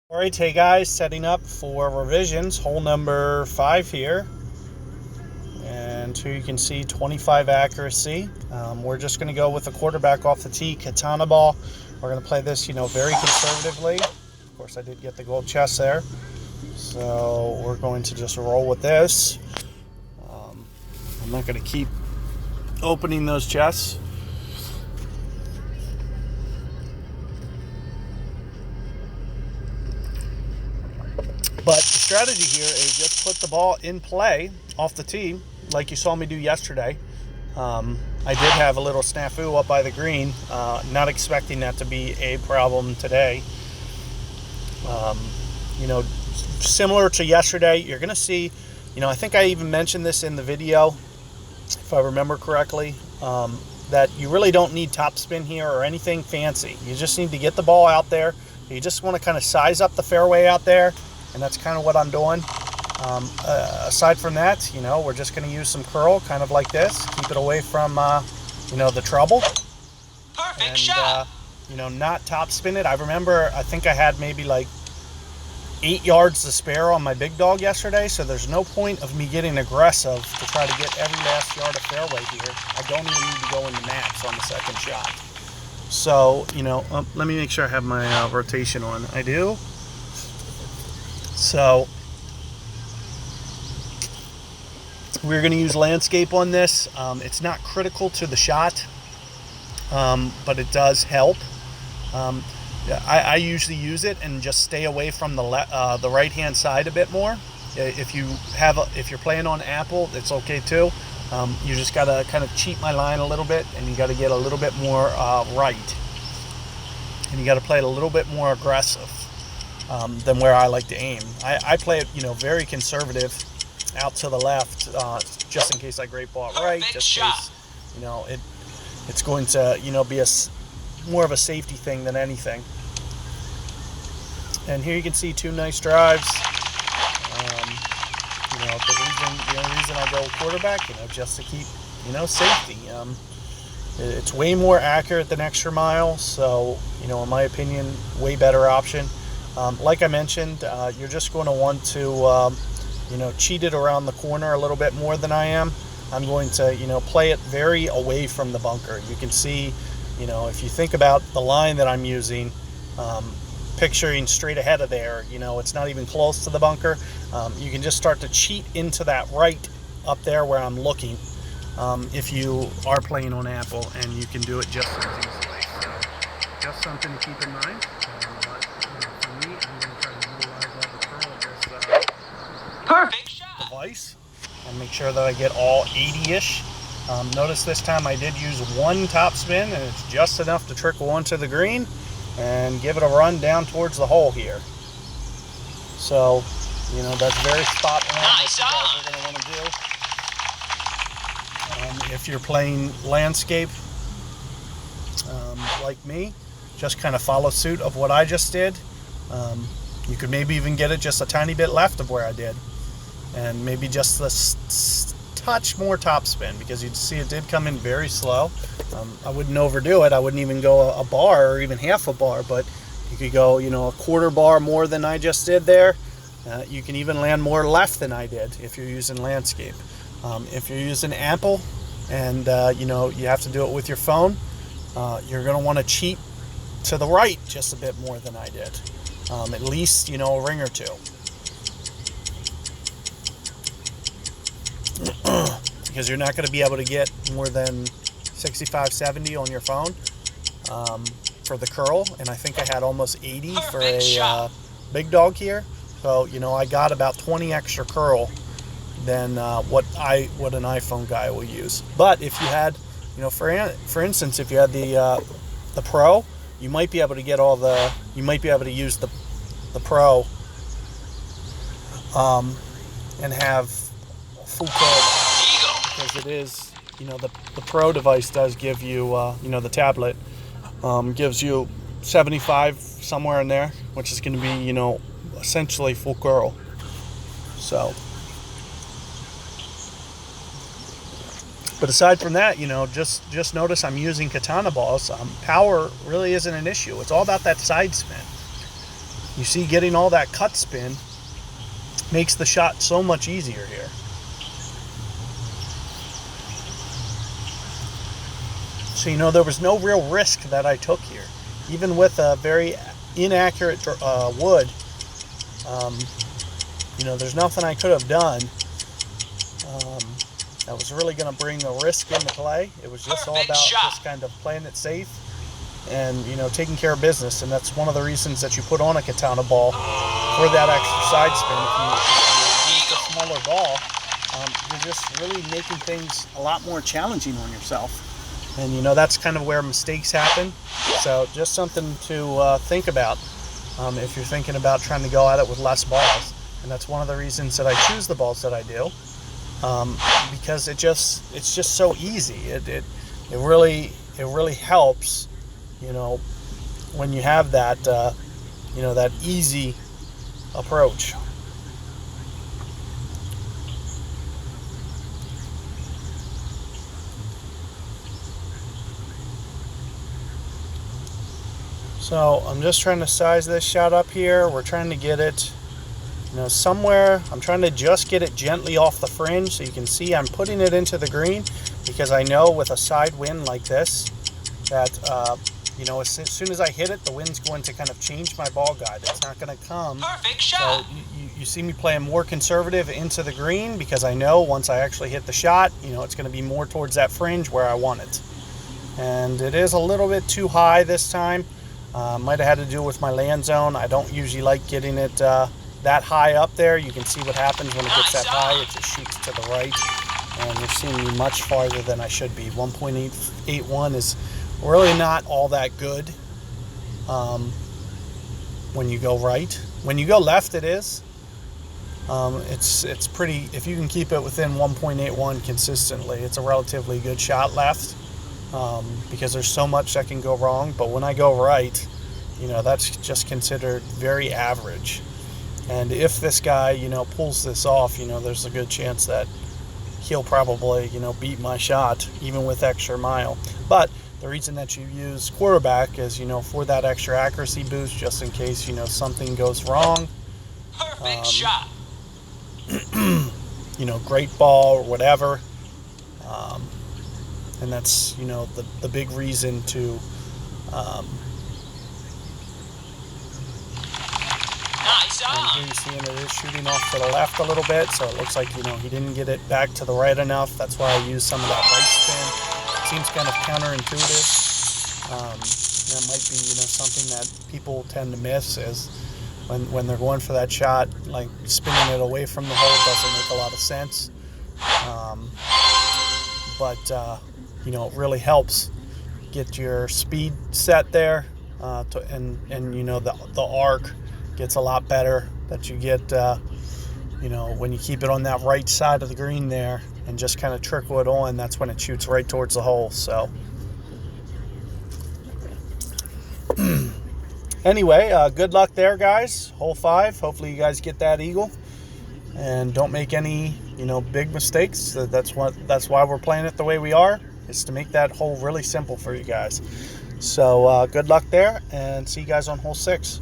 All right, hey guys, setting up for revisions, hole number 5 here. And here you can see 25 accuracy. We're just going to go with the quarterback off the tee, katana ball. We're going to play this, very conservatively. Of course, I did get the gold chest there. So we're going to just roll with this. I'm not going to keep opening those chests. But the strategy here is just put the ball in play off the tee, like you saw me do yesterday. I did have a little snafu up by the green, not expecting that to be a problem today. Similar to yesterday, you're going to see, I think I even mentioned this in the video, if I remember correctly, that you really don't need topspin here or anything fancy. You just need to get the ball out there. You just want to kind of size up the fairway out there. And that's kind of what I'm doing. Aside from that, we're just going to use some curl, kind of like this. Keep it away from, the trouble. Perfect and, shot. Not top spin it. I remember, I think I had maybe like 8 yards to spare on my big dog yesterday, so there's no point of me getting aggressive to try to get every last yard of fairway here. I don't even need to go in the max on the second shot. So, let me make sure I have my rotation on. I do. So we're going to use landscape on this. It's not critical to the shot, but it does help. I usually use it and just stay away from the right-hand side a bit more. If you're playing on Apple, it's okay too. You just got to kind of cheat my line a little bit, and you got to get a little bit more right, and you got to play it a little bit more aggressive. Than where I like to aim. I play it, very conservative, out to the left, just in case I great ball it right, just in case, it's going to, be more of a safety thing than anything. And here you can see 2 nice drives. The only reason I go quarterback, just to keep, safety. It's way more accurate than extra mile, so, in my opinion, way better option. Like I mentioned, you're just going to want to, cheat it around the corner a little bit more than I am. I'm going to, play it very away from the bunker. You can see, if you think about the line that I'm using, picturing straight ahead of there, it's not even close to the bunker. You can just start to cheat into that right up there where I'm looking, if you are playing on Apple, and you can do it just as easily. So, just something to keep in mind. Perfect shot. Device and make sure that I get all 80-ish. Notice this time I did use 1 top spin, and it's just enough to trickle onto the green and give it a run down towards the hole here. So, that's very spot on Nice what you guys are going to want to do. If you're playing landscape, like me, just kind of follow suit of what I just did. You could maybe even get it just a tiny bit left of where I did. And maybe just a touch more topspin, because you'd see it did come in very slow. I wouldn't overdo it. I wouldn't even go a bar or even half a bar, but you could go, a quarter bar more than I just did there. You can even land more left than I did if you're using landscape. If you're using Apple and, you have to do it with your phone, you're going to want to cheat to the right just a bit more than I did. At least, a ring or 2. Because you're not going to be able to get more than 65, 70 on your phone for the curl. And I think I had almost 80 for a big dog here. So, I got about 20 extra curl than what an iPhone guy will use. But if you had, for instance, if you had the Pro, you might be able to get you might be able to use the Pro and have full curl, because it is, the Pro device does give you, the tablet gives you 75 somewhere in there, which is going to be, essentially full curl. So, but aside from that, just notice I'm using katana balls. Power really isn't an issue. It's all about that side spin. you see, getting all that cut spin makes the shot so much easier here. So, you know, there was no real risk that I took here. Even with a very inaccurate wood, you know, there's nothing I could have done that was really going to bring a risk into play. It was just all about just kind of playing it safe and, you know, taking care of business. And that's one of the reasons that you put on a katana ball for that extra side spin. If you use a smaller ball, you're just really making things a lot more challenging on yourself. And, you know, that's kind of where mistakes happen. So just something to think about if you're thinking about trying to go at it with less balls. And that's one of the reasons that I choose the balls that I do, because it's just so easy. It really helps, you know, when you have that you know, that easy approach. So I'm just trying to size this shot up here. We're trying to get it, you know, somewhere. I'm trying to just get it gently off the fringe, so you can see I'm putting it into the green, because I know with a side wind like this that you know, as soon as I hit it, the wind's going to kind of change my ball guide. It's not going to come. Perfect shot. So you see me playing more conservative into the green, because I know once I actually hit the shot, you know, it's going to be more towards that fringe where I want it. And it is a little bit too high this time. Might have had to do with my land zone. I don't usually like getting it that high up there. You can see what happens when it gets that high. It just shoots to the right, and you're seeing me much farther than I should be. 1.881 is really not all that good when you go right. When you go left, it is. It's pretty. If you can keep it within 1.81 consistently, it's a relatively good shot left. Because there's so much that can go wrong. But when I go right, you know, that's just considered very average. And if this guy, you know, pulls this off, you know, there's a good chance that he'll probably, you know, beat my shot even with extra mile. But the reason that you use quarterback is, you know, for that extra accuracy boost, just in case, you know, something goes wrong. Perfect shot. You know, great ball or whatever. And that's, you know, the big reason to Nice and on. here you see him, it is shooting off to the left a little bit, so it looks like, you know, he didn't get it back to the right enough. That's why I used some of that right spin. It seems kind of counterintuitive. That might be, you know, something that people tend to miss, is when they're going for that shot, like spinning it away from the hole doesn't make a lot of sense. But you know, it really helps get your speed set there, and you know, the arc gets a lot better that you get, you know, when you keep it on that right side of the green there and just kind of trickle it on. That's when it shoots right towards the hole. So anyway, good luck there, guys. Hole 5. Hopefully you guys get that eagle and don't make any, you know, big mistakes. That's why we're playing it the way we are, is to make that hole really simple for you guys. So good luck there, and see you guys on hole 6.